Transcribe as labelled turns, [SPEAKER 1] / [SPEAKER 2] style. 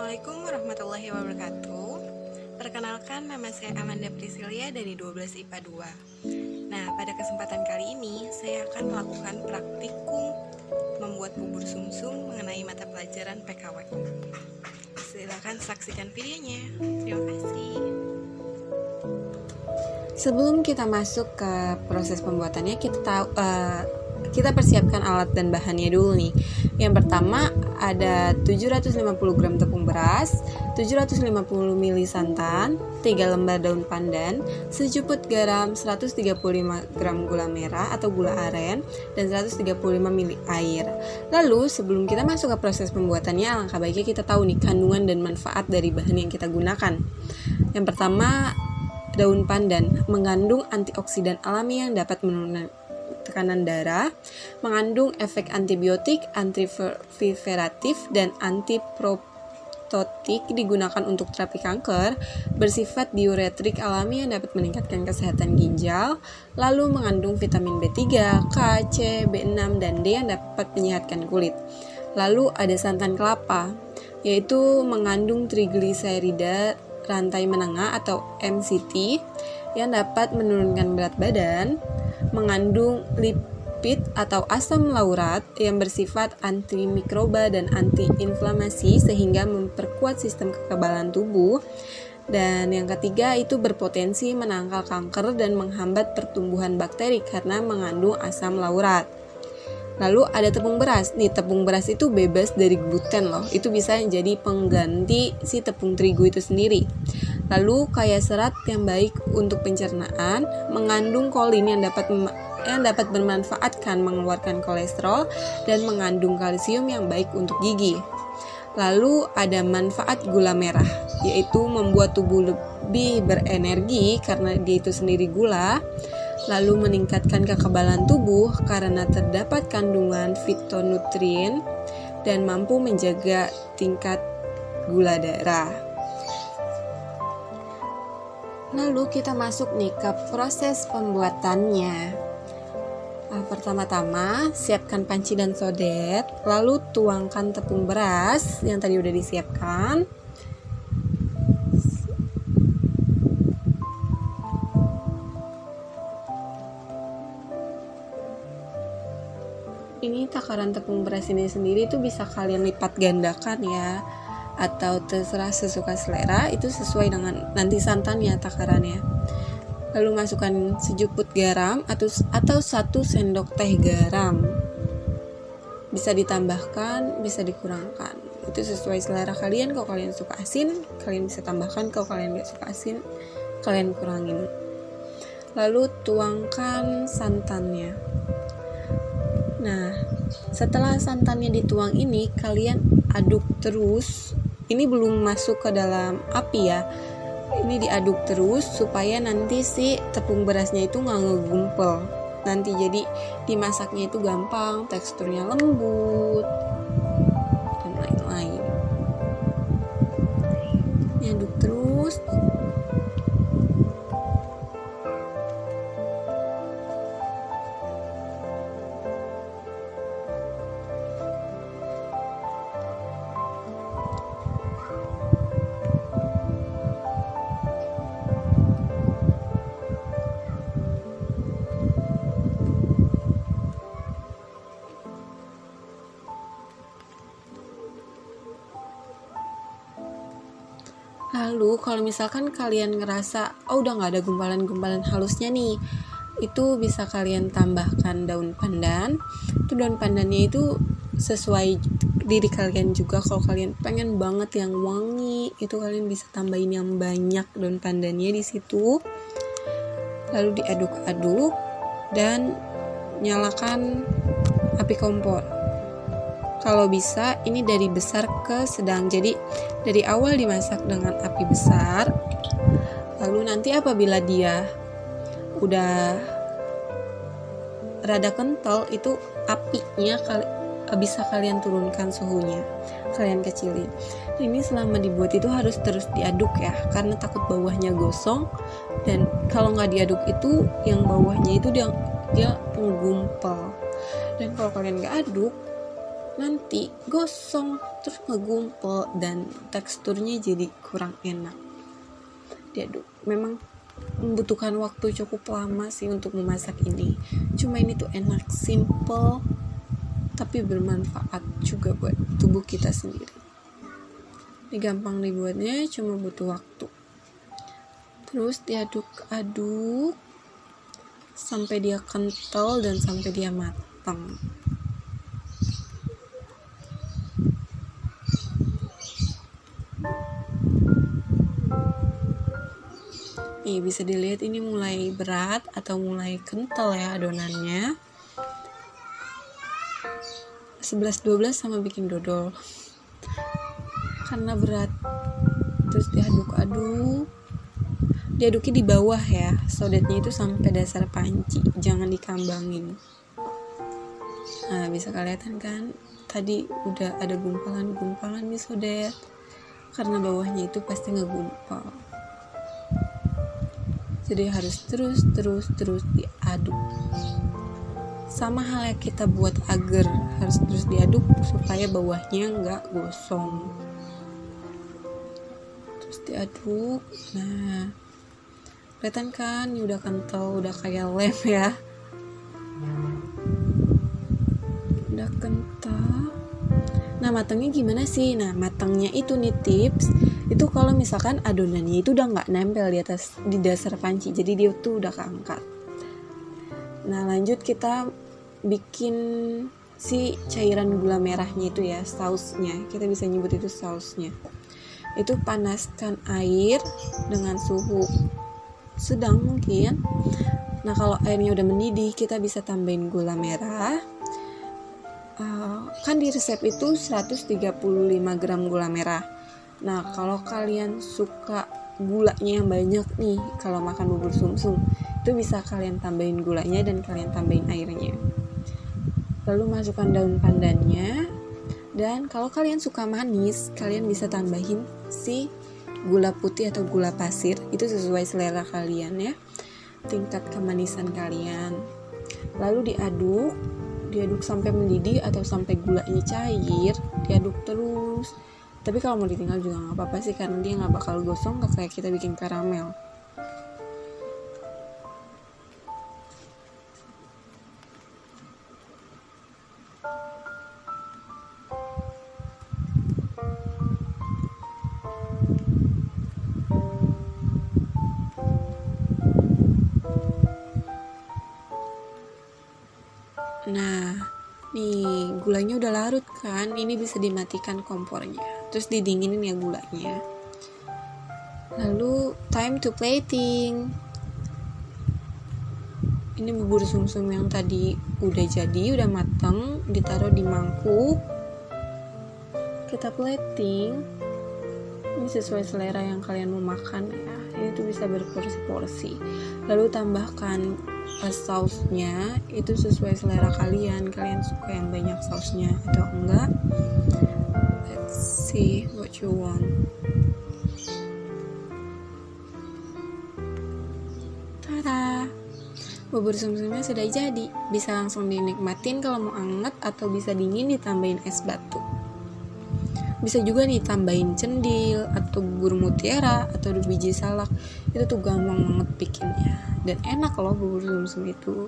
[SPEAKER 1] Assalamualaikum warahmatullahi wabarakatuh. Perkenalkan, nama saya Amanda Priscilia dari 12 IPA 2. Nah, pada kesempatan kali ini saya akan melakukan praktikum membuat bubur sumsum mengenai mata pelajaran PKW. Silakan saksikan videonya. Terima kasih. Sebelum kita masuk ke proses pembuatannya, kita persiapkan alat dan bahannya dulu nih. Yang pertama ada 750 gram tepung beras, 750 ml santan, 3 lembar daun pandan, secuput garam, 135 gram gula merah atau gula aren, dan 135 ml air. Lalu sebelum kita masuk ke proses pembuatannya, alangkah baiknya kita tahu nih kandungan dan manfaat dari bahan yang kita gunakan. Yang pertama, daun pandan mengandung antioksidan alami yang dapat menurunkan tekanan darah, mengandung efek antibiotik, antiviveratif, dan antiprototik, digunakan untuk terapi kanker, bersifat diuretrik alami yang dapat meningkatkan kesehatan ginjal, lalu mengandung vitamin B3, K, C, B6, dan D yang dapat menyehatkan kulit. Lalu ada santan kelapa, yaitu mengandung trigliserida rantai menengah atau MCT yang dapat menurunkan berat badan, mengandung lipid atau asam laurat yang bersifat antimikroba dan antiinflamasi sehingga memperkuat sistem kekebalan tubuh. Dan yang ketiga itu berpotensi menangkal kanker dan menghambat pertumbuhan bakteri karena mengandung asam laurat. Lalu ada tepung beras. Nih, tepung beras itu bebas dari gluten loh. Itu bisa jadi pengganti si tepung terigu itu sendiri. Lalu kaya serat yang baik untuk pencernaan, mengandung kolin yang dapat bermanfaat mengeluarkan kolesterol, dan mengandung kalsium yang baik untuk gigi. Lalu ada manfaat gula merah, yaitu membuat tubuh lebih berenergi karena dia itu sendiri gula. Lalu meningkatkan kekebalan tubuh karena terdapat kandungan fitonutrien dan mampu menjaga tingkat gula darah. Lalu kita masuk nih ke proses pembuatannya. Pertama-tama siapkan panci dan sodet, lalu tuangkan tepung beras yang tadi udah disiapkan. Ini takaran tepung beras ini sendiri itu bisa kalian lipat gandakan ya, atau terserah sesuka selera, itu sesuai dengan nanti santannya takarannya. Lalu masukkan secuput garam atau 1 sendok teh garam. Bisa ditambahkan, bisa dikurangkan. Itu sesuai selera kalian. Kalau kalian suka asin, kalian bisa tambahkan. Kalau kalian gak suka asin, kalian kurangin. Lalu tuangkan santannya. Nah, setelah santannya dituang ini, kalian aduk terus. Ini belum masuk ke dalam api ya. Ini diaduk terus supaya nanti si tepung berasnya itu nggak ngegumpel. Nanti jadi dimasaknya itu gampang, teksturnya lembut, dan lain-lain. Diaduk terus. Lalu kalau misalkan kalian ngerasa udah gak ada gumpalan-gumpalan halusnya nih, itu bisa kalian tambahkan daun pandan. Itu daun pandannya itu sesuai diri kalian juga. Kalau kalian pengen banget yang wangi, itu kalian bisa tambahin yang banyak daun pandannya di situ. Lalu diaduk-aduk dan nyalakan api kompor. Kalau bisa ini dari besar ke sedang, jadi dari awal dimasak dengan api besar. Lalu nanti apabila dia udah rada kental, itu apinya bisa kalian turunkan suhunya, kalian kecilin. Ini selama dibuat itu harus terus diaduk ya, karena takut bawahnya gosong. Dan kalau nggak diaduk itu yang bawahnya itu dia menggumpal. Dan kalau kalian nggak aduk, nanti gosong terus ngegumpel dan teksturnya jadi kurang enak diaduk. Memang membutuhkan waktu cukup lama sih untuk memasak ini, cuma ini tuh enak, simple tapi bermanfaat juga buat tubuh kita sendiri. Ini gampang dibuatnya, cuma butuh waktu. Terus diaduk-aduk sampai dia kental dan sampai dia matang. Nih bisa dilihat ini mulai berat atau mulai kental ya adonannya. 11-12 sama bikin dodol karena berat. Terus diaduknya di bawah ya, sodatnya itu sampai dasar panci, jangan dikambangin. Nah bisa kelihatan kan, tadi udah ada gumpalan-gumpalan di sodet karena bawahnya itu pasti ngegumpal. Jadi harus terus diaduk. Sama halnya kita buat agar, harus terus diaduk supaya bawahnya nggak gosong. Terus diaduk. Nah kelihatan kan ini udah kental, udah kayak lem ya, udah kental. Nah matangnya gimana sih? Nah matangnya itu nih tips itu kalau misalkan adonannya itu udah nggak nempel di dasar panci, jadi dia tuh udah keangkat. Nah lanjut kita bikin si cairan gula merahnya itu ya, sausnya, kita bisa nyebut itu sausnya. Itu panaskan air dengan suhu sedang mungkin. Nah kalau airnya udah mendidih kita bisa tambahin gula merah. Kan di resep itu 135 gram gula merah. Nah kalau kalian suka gulanya yang banyak nih, kalau makan bubur sumsum itu bisa kalian tambahin gulanya dan kalian tambahin airnya. Lalu masukkan daun pandannya. Dan kalau kalian suka manis, kalian bisa tambahin si gula putih atau gula pasir, itu sesuai selera kalian ya, tingkat kemanisan kalian. Lalu diaduk sampai mendidih atau sampai gulanya cair, diaduk terus. Tapi kalau mau ditinggal juga nggak apa-apa sih, karena dia nggak bakal gosong, nggak kayak kita bikin karamel. Nah, nih gulanya udah larut kan, ini bisa dimatikan kompornya, terus didinginin ya gulanya. Lalu time to plating. Ini bubur sumsum yang tadi udah jadi, udah matang, ditaruh di mangkuk. Kita plating. Ini sesuai selera yang kalian mau makan ya. Ini tuh bisa berporsi-porsi. Lalu tambahkan sausnya, itu sesuai selera kalian suka yang banyak sausnya atau enggak. Let's see what you want. Tada, bubur sumsumnya sudah jadi. Bisa langsung dinikmatin kalau mau anget, atau bisa dingin ditambahin es batu. Bisa juga nih tambahin cendil atau bubur mutiara atau biji salak. Itu tuh gampang banget bikinnya dan enak loh bubur sumsum itu.